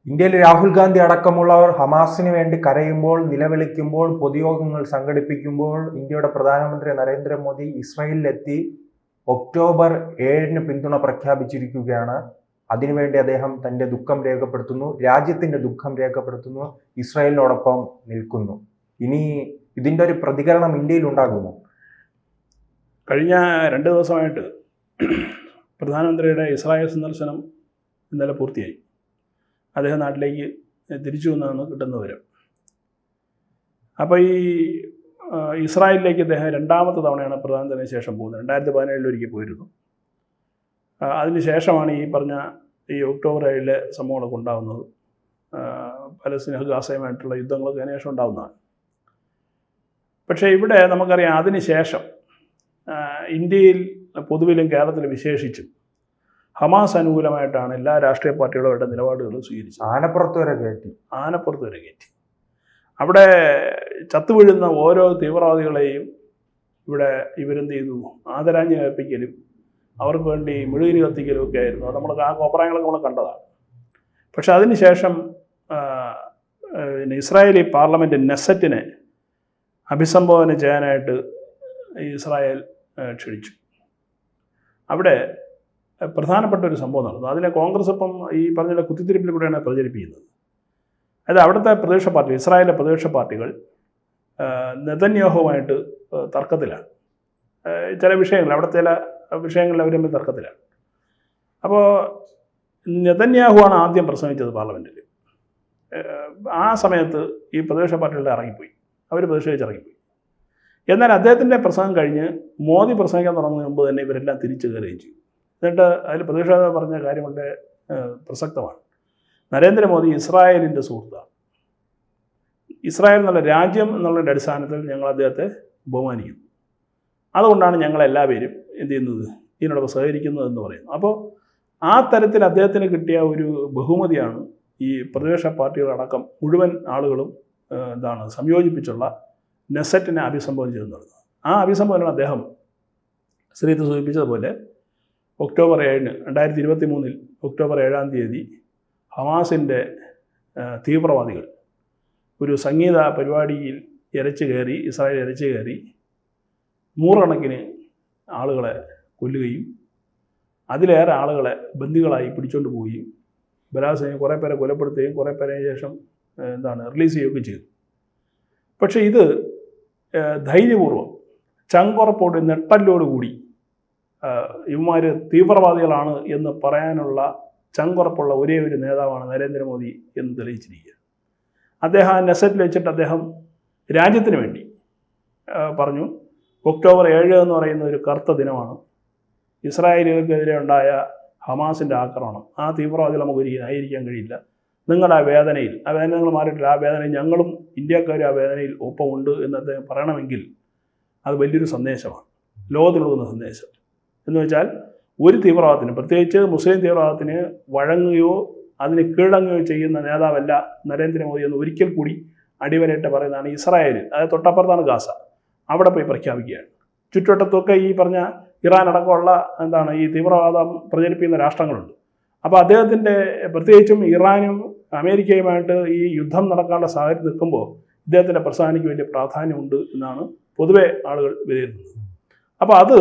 ഇന്ത്യയിൽ രാഹുൽ ഗാന്ധി അടക്കമുള്ളവർ ഹമാസിന് വേണ്ടി കരയുമ്പോൾ, നിലവിളിക്കുമ്പോൾ, പൊതുയോഗങ്ങൾ സംഘടിപ്പിക്കുമ്പോൾ ഇന്ത്യയുടെ പ്രധാനമന്ത്രി നരേന്ദ്രമോദി ഇസ്രായേലിലെത്തി ഒക്ടോബർ 7-ന് പിന്തുണ പ്രഖ്യാപിച്ചിരിക്കുകയാണ്. അതിനുവേണ്ടി അദ്ദേഹം തന്റെ ദുഃഖം രേഖപ്പെടുത്തുന്നു, രാജ്യത്തിന്റെ ദുഃഖം രേഖപ്പെടുത്തുന്നു, ഇസ്രായേലിനോടൊപ്പം നിൽക്കുന്നു. ഇനി ഇതിന്റെ ഒരു പ്രതികരണം ഇന്ത്യയിൽ ഉണ്ടാകുമോ? കഴിഞ്ഞ 2 ദിവസമായിട്ട് പ്രധാനമന്ത്രിയുടെ ഇസ്രായേൽ സന്ദർശനം ഇന്നലെ പൂർത്തിയായി. അദ്ദേഹം നാട്ടിലേക്ക് തിരിച്ചു വന്നാണ് കിട്ടുന്ന വിവരം. അപ്പോൾ ഈ ഇസ്രായേലിലേക്ക് അദ്ദേഹം 2ാമത്തെ തവണയാണ് പ്രധാനമന്ത്രിന് ശേഷം പോകുന്നത്. 2017 ഒരിക്കൽ പോയിരുന്നു. അതിന് ശേഷമാണ് ഈ പറഞ്ഞ ഈ ഒക്ടോബർ 7 സംഭവങ്ങളൊക്കെ ഉണ്ടാകുന്നത്. പലസ്തീൻ ഗാസയുമായിട്ടുള്ള യുദ്ധങ്ങളൊക്കെ അതിനുശേഷം ഉണ്ടാകുന്നതാണ്. പക്ഷേ ഇവിടെ നമുക്കറിയാം, അതിന് ശേഷം ഇന്ത്യയിൽ പൊതുവിലും കേരളത്തിൽ വിശേഷിച്ചും ഹമാസ് അനുകൂലമായിട്ടാണ് എല്ലാ രാഷ്ട്രീയ പാർട്ടികളും അവരുടെ നിലപാടുകൾ സ്വീകരിച്ചത്. ആനപ്പുറത്ത് വരെ കയറ്റി അവിടെ ചത്തുവീഴുന്ന ഓരോ തീവ്രവാദികളെയും ഇവിടെ ഇവരെന്ത് ചെയ്തു, ആദരാഞ്ജലി അർപ്പിക്കലും അവർക്ക് വേണ്ടി മെഴുകുതിരി കത്തിക്കലും ഒക്കെ ആയിരുന്നു. അത് നമ്മൾ ആ കോപ്രായങ്ങളൊക്കെ നമ്മൾ കണ്ടതാണ്. പക്ഷെ അതിനുശേഷം ഇസ്രായേലി പാർലമെൻറ്റ് നെസറ്റിനെ അഭിസംബോധന ചെയ്യാനായിട്ട് ഇസ്രായേൽ ക്ഷണിച്ചു. അവിടെ പ്രധാനപ്പെട്ട ഒരു സംഭവം നടന്നു. അതിനെ കോൺഗ്രസ് ഇപ്പം ഈ പറഞ്ഞ കുത്തിത്തിരിപ്പിൽ കൂടെയാണ് പ്രചരിപ്പിക്കുന്നത്. അതായത് അവിടുത്തെ പ്രതിപക്ഷ പാർട്ടി, ഇസ്രായേലിലെ പ്രതിപക്ഷ പാർട്ടികൾ നെതന്യാഹുവുമായിട്ട് തർക്കത്തിലാണ്. ചില വിഷയങ്ങൾ, അവിടുത്തെ ചില വിഷയങ്ങളിൽ അവർ തമ്മിൽ തർക്കത്തിലാണ്. അപ്പോൾ നെതന്യാഹുവാണ് ആദ്യം പ്രസംഗിച്ചത് പാർലമെൻറ്റിൽ. ആ സമയത്ത് ഈ പ്രതിപക്ഷ പാർട്ടികളുടെ ഇറങ്ങിപ്പോയി, അവർ പ്രതിഷേധിച്ചിറങ്ങിപ്പോയി. എന്നാൽ അദ്ദേഹത്തിൻ്റെ പ്രസംഗം കഴിഞ്ഞ് മോദി പ്രസംഗിക്കാൻ തുടങ്ങുന്നതിന് മുമ്പ് തന്നെ ഇവരെല്ലാം തിരിച്ചു കയറുകയും ചെയ്തു. എന്നിട്ട് അതിൽ പ്രതിഷേധം പറഞ്ഞ കാര്യം വളരെ പ്രസക്തമാണ്. നരേന്ദ്രമോദി ഇസ്രായേലിൻ്റെ സുഹൃത്താണ്. ഇസ്രായേൽ എന്നുള്ള രാജ്യം എന്നുള്ളതിൻ്റെ അടിസ്ഥാനത്തിൽ ഞങ്ങൾ അദ്ദേഹത്തെ ബഹുമാനിക്കുന്നു. അതുകൊണ്ടാണ് ഞങ്ങളെല്ലാവരും എന്ത് ചെയ്യുന്നത്, ഇതിനോടൊപ്പം സഹകരിക്കുന്നതെന്ന് പറയുന്നു. അപ്പോൾ ആ തരത്തിൽ അദ്ദേഹത്തിന് കിട്ടിയ ഒരു ബഹുമതിയാണ് ഈ പ്രതിപക്ഷ പാർട്ടികളടക്കം മുഴുവൻ ആളുകളും സംയോജിപ്പിച്ചുള്ള നെസറ്റിനെ അഭിസംബോധന ചെയ്യുന്നത്. ആ അഭിസംബോധന അദ്ദേഹം ശ്രീത്ത് സൂചിപ്പിച്ചതുപോലെ ഒക്ടോബർ 7-ന് 2023 ഒക്ടോബർ 7-ാം തീയതി ഹമാസിൻ്റെ തീവ്രവാദികൾ ഒരു സംഗീത പരിപാടിയിൽ ഇസ്രായേൽ ഇരച്ചു കയറി നൂറുകണക്കിന് ആളുകളെ കൊല്ലുകയും അതിലേറെ ആളുകളെ ബന്ദികളായി പിടിച്ചുകൊണ്ട് പോവുകയും ബലാത്സംഗം കുറേ പേരെ കൊലപ്പെടുത്തുകയും കുറേ പേരെ ശേഷം റിലീസ് ചെയ്യുകയൊക്കെ ചെയ്തു. പക്ഷേ ഇത് ധൈര്യപൂർവ്വം ചങ്കുറപ്പോട് നെട്ടലോടുകൂടി ഇവന്മാർ തീവ്രവാദികളാണ് എന്ന് പറയാനുള്ള ചങ്കുറപ്പുള്ള ഒരേ ഒരു നേതാവാണ് നരേന്ദ്രമോദി എന്ന് തെളിയിച്ചിരിക്കുക. അദ്ദേഹം ആ നെസറ്റിൽ വെച്ചിട്ട് അദ്ദേഹം രാജ്യത്തിന് വേണ്ടി പറഞ്ഞു, ഒക്ടോബർ 7 എന്ന് പറയുന്ന ഒരു കറുത്ത ദിനമാണ്. ഇസ്രായേലികൾക്കെതിരെ ഉണ്ടായ ഹമാസിൻ്റെ ആക്രമണം, ആ തീവ്രവാദികൾ നമുക്ക് ഒരിക്കലും ആയിരിക്കാൻ കഴിയില്ല. നിങ്ങളുടെ ആ വേദനയിൽ, ആ വേദന നിങ്ങൾ മാറിയിട്ടില്ല, ആ വേദനയിൽ ഞങ്ങളും ഇന്ത്യക്കാരും ആ വേദനയിൽ ഒപ്പമുണ്ട് എന്ന് അദ്ദേഹം പറയണമെങ്കിൽ അത് വലിയൊരു സന്ദേശമാണ്, ലോകത്തിൽ കൊടുക്കുന്ന സന്ദേശം. എന്ന് വെച്ചാൽ ഒരു തീവ്രവാദത്തിന്, പ്രത്യേകിച്ച് മുസ്ലിം തീവ്രവാദത്തിന് വഴങ്ങുകയോ അതിന് കീഴടങ്ങുകയോ ചെയ്യുന്ന നേതാവല്ല നരേന്ദ്രമോദി എന്ന് ഒരിക്കൽ കൂടി അടിവരയിട്ട് പറയുന്നതാണ്. ഇസ്രായേലിൽ, അതായത് തൊട്ടപ്പുറത്താണ് ഗാസ, അവിടെ പോയി പ്രഖ്യാപിക്കുകയാണ്. ചുറ്റുവട്ടത്തൊക്കെ ഈ പറഞ്ഞ ഇറാൻ അടക്കമുള്ള ഈ തീവ്രവാദം പ്രചരിപ്പിക്കുന്ന രാഷ്ട്രങ്ങളുണ്ട്. അപ്പോൾ അദ്ദേഹത്തിൻ്റെ, പ്രത്യേകിച്ചും ഇറാനും അമേരിക്കയുമായിട്ട് ഈ യുദ്ധം നടക്കാനുള്ള സാഹചര്യം നിൽക്കുമ്പോൾ ഇദ്ദേഹത്തിൻ്റെ പ്രസ്ഥാനിക്ക് വലിയ പ്രാധാന്യമുണ്ട് എന്നാണ് പൊതുവെ ആളുകൾ വിലയിരുത്തുന്നത്. അപ്പോൾ അത്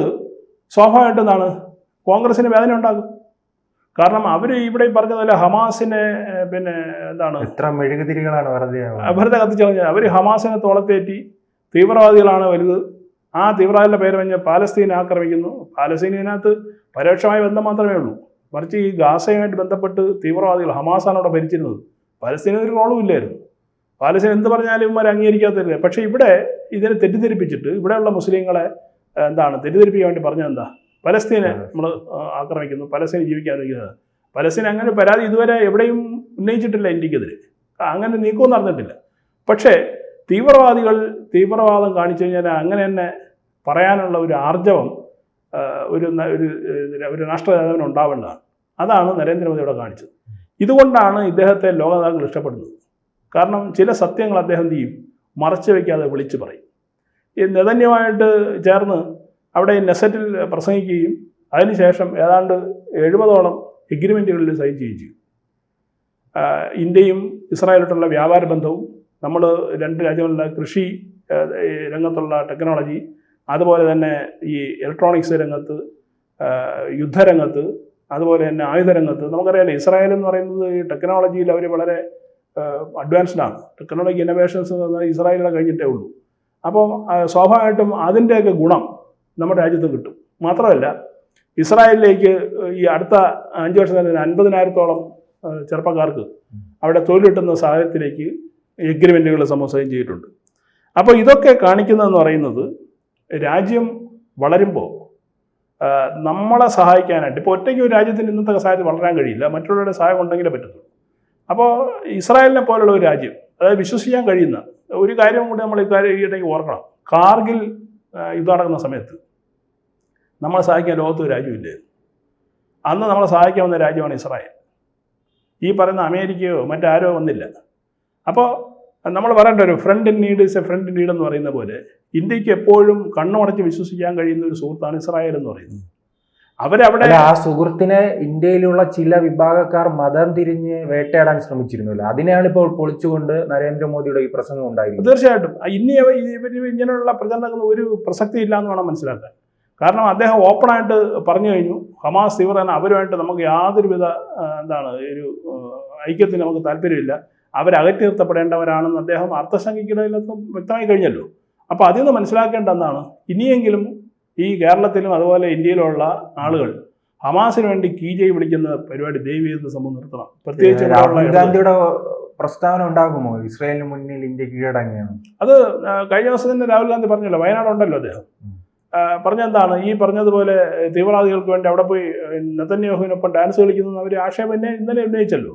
സ്വാഭാവികമായിട്ട് കോൺഗ്രസിന് വേദന ഉണ്ടാകും. കാരണം അവർ ഇവിടെ പറഞ്ഞതല്ല, ഹമാസിനെ എത്ര മെഴുകുതിരികളാണ് വെറുതെ കത്തിച്ചളഞ്ഞത്. അവർ ഹമാസിനെ തോളത്തേറ്റി തീവ്രവാദികളാണ് വലുത്, ആ തീവ്രവാദികളുടെ പേര് പറഞ്ഞ് പാലസ്തീനെ ആക്രമിക്കുന്നു. പാലസ്തീനകത്ത് പരോക്ഷമായ ബന്ധം മാത്രമേ ഉള്ളൂ, മറിച്ച് ഈ ഗാസയുമായിട്ട് ബന്ധപ്പെട്ട് തീവ്രവാദികൾ ഹമാസാണ് അവിടെ ഭരിച്ചിരുന്നത്. പാലസ്തീന് ഒരു റോളും ഇല്ലായിരുന്നു. പാലസ്തീൻ എന്ത് പറഞ്ഞാലും ഇവന്മാർ അംഗീകരിക്കാത്തത്. പക്ഷേ ഇവിടെ ഇതിനെ തെറ്റിദ്ധരിപ്പിച്ചിട്ട് ഇവിടെയുള്ള മുസ്ലിങ്ങളെ തെറ്റിദ്ധരിപ്പിക്കാൻ വേണ്ടി പറഞ്ഞത് പലസ്തീനെ നമ്മൾ ആക്രമിക്കുന്നു, പലസ്തീനെ ജീവിക്കാൻ അനുവദിക്കുന്നത്. പലസ്തീൻ അങ്ങനെ പരാതി ഇതുവരെ എവിടെയും ഉന്നയിച്ചിട്ടില്ല ഇന്ത്യക്കെതിരെ, അങ്ങനെ നീക്കവും നടന്നിട്ടില്ല. പക്ഷേ തീവ്രവാദം കാണിച്ചു കഴിഞ്ഞാൽ അങ്ങനെ തന്നെ പറയാനുള്ള ഒരു ആർജവം ഒരു രാഷ്ട്ര നേതാവിന് ഉണ്ടാവേണ്ടതാണ്. അതാണ് നരേന്ദ്രമോദിയുടെ കാണിച്ചത്. ഇതുകൊണ്ടാണ് ഇദ്ദേഹത്തെ ലോക നേതാക്കൾ ഇഷ്ടപ്പെടുന്നത്. കാരണം ചില സത്യങ്ങൾ അദ്ദേഹം മറച്ചു വയ്ക്കാതെ വിളിച്ചു പറയും. ഈ നെതന്യാഹുവായിട്ട് ചേർന്ന് അവിടെ നെസറ്റിൽ പ്രസംഗിക്കുകയും അതിനുശേഷം ഏതാണ്ട് 70ഓളം എഗ്രിമെൻറ്റുകളിൽ സൈൻ ചെയ്യുകയും ചെയ്തു. ഇന്ത്യയും ഇസ്രായേലായിട്ടുള്ള വ്യാപാര ബന്ധവും, നമ്മൾ രണ്ട് രാജ്യങ്ങളിലെ കൃഷി രംഗത്തുള്ള ടെക്നോളജി, അതുപോലെ തന്നെ ഈ ഇലക്ട്രോണിക്സ് രംഗത്ത്, യുദ്ധരംഗത്ത്, അതുപോലെ തന്നെ ആയുധരംഗത്ത്. നമുക്കറിയാലോ ഇസ്രായേൽ എന്ന് പറയുന്നത് ഈ ടെക്നോളജിയിൽ അവർ വളരെ അഡ്വാൻസ്ഡ് ആണ്. ടെക്നോളജി ഇന്നോവേഷൻസ് എന്ന് പറഞ്ഞാൽ ഇസ്രായേലിനെ കഴിഞ്ഞിട്ടേ ഉള്ളൂ. അപ്പോൾ സ്വാഭാവികമായിട്ടും അതിൻ്റെയൊക്കെ ഗുണം നമ്മുടെ രാജ്യത്ത് കിട്ടും. മാത്രമല്ല ഇസ്രായേലിലേക്ക് ഈ അടുത്ത 5 വർഷത്തിന് 50,000-ഓളം ചെറുപ്പക്കാർക്ക് അവിടെ തൊഴിൽ കിട്ടുന്ന സാഹചര്യത്തിലേക്ക് എഗ്രിമെൻറ്റുകൾ സൈൻ ചെയ്തിട്ടുണ്ട്. അപ്പോൾ ഇതൊക്കെ കാണിക്കുന്നതെന്ന് പറയുന്നത് രാജ്യം വളരുമ്പോൾ നമ്മളെ സഹായിക്കാനായിട്ട്, ഇപ്പോൾ ഒറ്റയ്ക്ക് ഒരു രാജ്യത്തിന് ഇന്നത്തെ സാഹചര്യത്തിൽ വളരാൻ കഴിയില്ല, മറ്റുള്ളവരുടെ സഹായം ഉണ്ടെങ്കിലേ പറ്റത്തുള്ളൂ. അപ്പോൾ ഇസ്രായേലിനെ പോലുള്ള ഒരു രാജ്യം, അതായത് വിശ്വസിക്കാൻ കഴിയുന്ന ഒരു കാര്യം കൂടി നമ്മൾ ഈയിടയ്ക്ക് ഓർക്കണം. കാർഗിൽ യുദ്ധം നടക്കുന്ന സമയത്ത് നമ്മളെ സഹായിക്കാൻ ലോകത്ത് ഒരു രാജ്യമില്ലേ. അന്ന് നമ്മളെ സഹായിക്കാവുന്ന രാജ്യമാണ് ഇസ്രായേൽ. ഈ പറയുന്ന അമേരിക്കയോ മറ്റാരോ വന്നില്ല. അപ്പോൾ നമ്മൾ പറയേണ്ട ഒരു friend in need is a friend in need എന്ന് പറയുന്ന പോലെ ഇന്ത്യക്ക് എപ്പോഴും കണ്ണുമടച്ച് വിശ്വസിക്കാൻ കഴിയുന്ന ഒരു സുഹൃത്താണ് ഇസ്രായേൽ എന്ന് പറയുന്നത്. അവരവിടെ ആ സുഹൃത്തിനെ ഇന്ത്യയിലുള്ള ചില വിഭാഗക്കാർ മതം തിരിഞ്ഞ് വേട്ടയാടാൻ ശ്രമിച്ചിരുന്നില്ല. അതിനെയാണ് ഇപ്പോൾ പൊളിച്ചുകൊണ്ട് നരേന്ദ്രമോദിയുടെ ഈ പ്രസംഗം ഉണ്ടായിരിക്കുന്നത്. തീർച്ചയായിട്ടും ഇനി ഇങ്ങനെയുള്ള പ്രചരണങ്ങൾ ഒരു പ്രസക്തി ഇല്ല എന്ന് വേണം മനസ്സിലാക്കാൻ. കാരണം അദ്ദേഹം ഓപ്പണായിട്ട് പറഞ്ഞു കഴിഞ്ഞു, ഹമാസ് തീവ്രന അവരുമായിട്ട് നമുക്ക് യാതൊരുവിധ ഒരു ഐക്യത്തിന് നമുക്ക് താല്പര്യമില്ല, അവരകറ്റി നിർത്തപ്പെടേണ്ടവരാണെന്ന് അദ്ദേഹം അർത്ഥശങ്കിക്കിടയിലൊന്നും വ്യക്തമായി കഴിഞ്ഞല്ലോ. അപ്പോൾ അതിൽ നിന്ന് മനസ്സിലാക്കേണ്ട എന്താണ്, ഇനിയെങ്കിലും ഈ കേരളത്തിലും അതുപോലെ ഇന്ത്യയിലുള്ള ആളുകൾ ഹമാസിന് വേണ്ടി കീജയ് വിളിക്കുന്ന പരിപാടി ദയവ് ചെയ്ത് സംഭവം നിർത്തണം. പ്രത്യേകിച്ച് രാഹുൽ ഗാന്ധിയുടെ പ്രസ്താവന ഉണ്ടാകുമോ ഇസ്രായേലിന് മുന്നിൽ ഇന്ത്യ കീഴടങ്ങിയാണ്? അത് കഴിഞ്ഞ ദിവസം തന്നെ രാഹുൽ ഗാന്ധി പറഞ്ഞല്ലോ, വയനാടുണ്ടല്ലോ അദ്ദേഹം പറഞ്ഞെന്താണ്, ഈ പറഞ്ഞതുപോലെ തീവ്രവാദികൾക്ക് വേണ്ടി അവിടെ പോയി നെതന്യാഹുവിനൊപ്പം ഡാൻസ് കളിക്കുന്നത് അവർ ആക്ഷേപം ഇന്നലെ ഉന്നയിച്ചല്ലോ.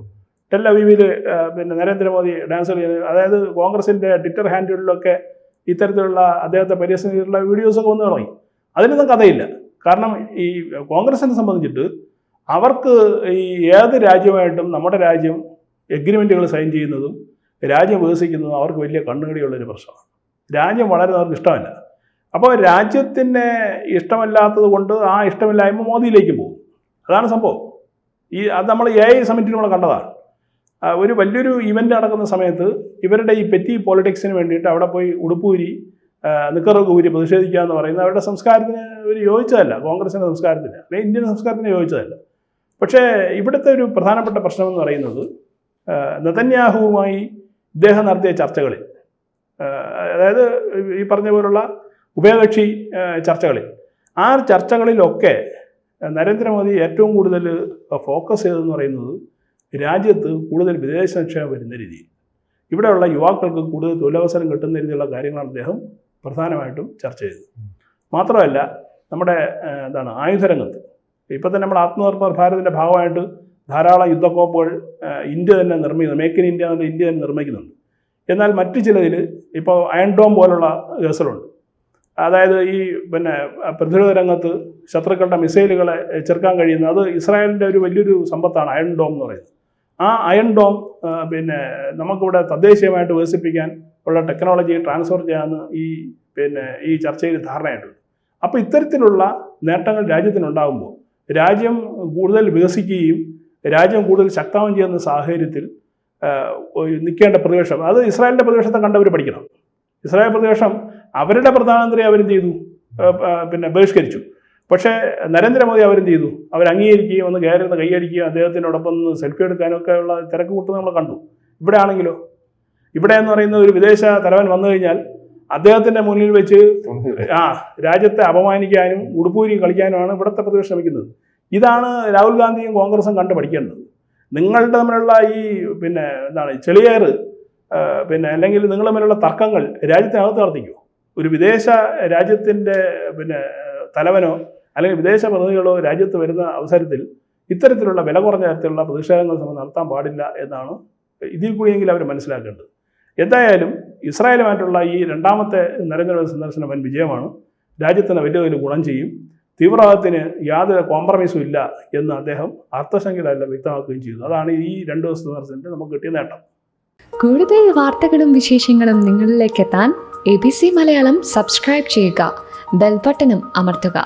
ടെൽ അവീവിൽ നരേന്ദ്രമോദി ഡാൻസ് കളിക്കുന്നത്, അതായത് കോൺഗ്രസിൻ്റെ ട്വിറ്റർ ഹാൻഡിലൊക്കെ ഇത്തരത്തിലുള്ള അദ്ദേഹത്തെ പരിഹസിച്ചിട്ടുള്ള വീഡിയോസൊക്കെ വന്നു തുടങ്ങി. അതിനൊന്നും കഥയില്ല. കാരണം ഈ കോൺഗ്രസിനെ സംബന്ധിച്ചിട്ട് അവർക്ക് ഈ ഏത് രാജ്യമായിട്ടും നമ്മുടെ രാജ്യം എഗ്രിമെൻറ്റുകൾ സൈൻ ചെയ്യുന്നതും രാജ്യം വികസിക്കുന്നതും അവർക്ക് വലിയ കണ്ണുകടിയുള്ളൊരു പ്രശ്നമാണ്. രാജ്യം വളരുന്നവർക്ക് ഇഷ്ടമല്ല. അപ്പോൾ രാജ്യത്തിന് ഇഷ്ടമല്ലാത്തത് കൊണ്ട് ആ ഇഷ്ടമില്ലായ്മ മോദിയിലേക്ക് പോകും. അതാണ് സംഭവം. അത് നമ്മൾ AI സമ്മിറ്റിൽ നമ്മൾ കണ്ടതാണ്. ഒരു വലിയൊരു ഇവൻ്റ് നടക്കുന്ന സമയത്ത് ഇവരുടെ ഈ പെറ്റി പോളിറ്റിക്സിന് വേണ്ടിയിട്ട് അവിടെ പോയി ഉടുപ്പൂരി നിക്കറൊക്കെ ഊരി പ്രതിഷേധിക്കുക എന്ന് പറയുന്നത് അവരുടെ സംസ്കാരത്തിന് ഒരു യോജിച്ചതല്ല, കോൺഗ്രസിൻ്റെ സംസ്കാരത്തിന് അല്ലെങ്കിൽ ഇന്ത്യൻ സംസ്കാരത്തിന് യോജിച്ചതല്ല. പക്ഷേ ഇവിടുത്തെ ഒരു പ്രധാനപ്പെട്ട പ്രശ്നമെന്ന് പറയുന്നത് നെതന്യാഹുവുമായി ഇദ്ദേഹം നടത്തിയ ചർച്ചകളിൽ, അതായത് ഈ പറഞ്ഞ പോലുള്ള ഉഭയകക്ഷി ചർച്ചകളിൽ, ആ ചർച്ചകളിലൊക്കെ നരേന്ദ്രമോദി ഏറ്റവും കൂടുതൽ ഫോക്കസ് ചെയ്തതെന്ന് പറയുന്നത് രാജ്യത്ത് കൂടുതൽ വിദേശ നിക്ഷേപം വരുന്ന രീതിയിൽ, ഇവിടെയുള്ള യുവാക്കൾക്ക് കൂടുതൽ തൊഴിലവസരം കിട്ടുന്ന രീതിയിലുള്ള കാര്യങ്ങളാണ് അദ്ദേഹം പ്രധാനമായിട്ടും ചർച്ച ചെയ്തത്. മാത്രമല്ല നമ്മുടെ ആയുധരംഗത്ത് ഇപ്പോൾ തന്നെ നമ്മുടെ ആത്മനിർഭർ ഭാരതിൻ്റെ ഭാഗമായിട്ട് ധാരാളം യുദ്ധക്കോപ്പുകൾ ഇന്ത്യ തന്നെ നിർമ്മിക്കുന്നു. മേക്ക് ഇൻ ഇന്ത്യ എന്ന ഇന്ത്യ തന്നെ നിർമ്മിക്കുന്നുണ്ട്. എന്നാൽ മറ്റു ചിലതിൽ ഇപ്പോൾ അയൺ ഡോം പോലുള്ള കേസുകളുണ്ട്. അതായത് ഈ പ്രതിരോധ രംഗത്ത് ശത്രുക്കളുടെ മിസൈലുകളെ ചെറുക്കാൻ കഴിയുന്ന, അത് ഇസ്രായേലിൻ്റെ ഒരു വലിയൊരു സമ്പത്താണ് അയൺ ഡോം എന്ന് പറയുന്നത്. ആ അയൺ ഡോം നമുക്കിവിടെ തദ്ദേശീയമായിട്ട് വികസിപ്പിക്കാൻ ഉള്ള ടെക്നോളജി ട്രാൻസ്ഫർ ചെയ്യാമെന്ന് ഈ ചർച്ചയിൽ ധാരണയായിട്ടുണ്ട്. അപ്പോൾ ഇത്തരത്തിലുള്ള നേട്ടങ്ങൾ രാജ്യത്തിനുണ്ടാകുമ്പോൾ രാജ്യം കൂടുതൽ വികസിക്കുകയും രാജ്യം കൂടുതൽ ശക്തമാവുകയും ചെയ്യുന്ന സാഹചര്യത്തിൽ നിൽക്കേണ്ട പ്രതിപക്ഷം, അത് ഇസ്രായേലിൻ്റെ പ്രതിപക്ഷത്തെ കണ്ടവർ പഠിക്കണം. ഇസ്രായേൽ പ്രതിപക്ഷം അവരുടെ പ്രധാനമന്ത്രി അവരെന്ത് ചെയ്തു, ബഹിഷ്കരിച്ചു. പക്ഷേ നരേന്ദ്രമോദി അവരെന്ത് ചെയ്തു, അവർ അംഗീകരിക്കുകയും ഒന്ന് കയറുന്ന കൈയടിക്കുകയും അദ്ദേഹത്തിനോടൊപ്പം ഒന്ന് സെൽഫി എടുക്കാനൊക്കെ ഉള്ള തിരക്ക് കൂട്ടുന്നത് നമ്മൾ കണ്ടു. ഇവിടെ ആണെങ്കിലോ, ഇവിടെ എന്ന് പറയുന്ന ഒരു വിദേശ തലവൻ വന്നു കഴിഞ്ഞാൽ അദ്ദേഹത്തിൻ്റെ മുന്നിൽ വെച്ച് രാജ്യത്തെ അപമാനിക്കാനും ഉടുപ്പൂരി കളിക്കാനുമാണ് ഇവിടുത്തെ പ്രതിപക്ഷം ശ്രമിക്കുന്നത്. ഇതാണ് രാഹുൽ ഗാന്ധിയും കോൺഗ്രസും കണ്ട് പഠിക്കേണ്ടത്. നിങ്ങളുടെ തമ്മിലുള്ള ഈ ചെളിയേറ് അല്ലെങ്കിൽ നിങ്ങൾ തമ്മിലുള്ള തർക്കങ്ങൾ രാജ്യത്തിനകത്ത് നടത്തിക്കോ. ഒരു വിദേശ രാജ്യത്തിൻ്റെ തലവനോ അല്ലെങ്കിൽ വിദേശ പ്രതിനിധികളോ രാജ്യത്ത് വരുന്ന അവസരത്തിൽ ഇത്തരത്തിലുള്ള വില കുറഞ്ഞ തരത്തിലുള്ള പ്രതിഷേധങ്ങൾ നടത്താൻ പാടില്ല എന്നാണ് ഇതിൽ കൂടിയെങ്കിലും അവർ മനസ്സിലാക്കേണ്ടത്. എന്തായാലും ഇസ്രായേലുമായിട്ടുള്ള ഈ രണ്ടാമത്തെ നരേന്ദ്രമോദി സന്ദർശനം വൻ വിജയമാണ്. രാജ്യത്തിന് വലിയ തോതിൽ ഗുണം ചെയ്യും. തീവ്രവാദത്തിന് യാതൊരു കോംപ്രമൈസും ഇല്ല എന്ന് അദ്ദേഹം അർത്ഥശങ്കയിലല്ല വ്യക്തമാക്കുകയും ചെയ്തു. അതാണ് ഈ 2 ദിവസത്തെ സന്ദർശനത്തിൽ നമുക്ക് കിട്ടിയ നേട്ടം. കൂടുതൽ വാർത്തകളും വിശേഷങ്ങളും നിങ്ങളിലേക്ക് എത്താൻ ABC മലയാളം സബ്സ്ക്രൈബ് ചെയ്യുക, ബെൽ ബട്ടണും അമർത്തുക.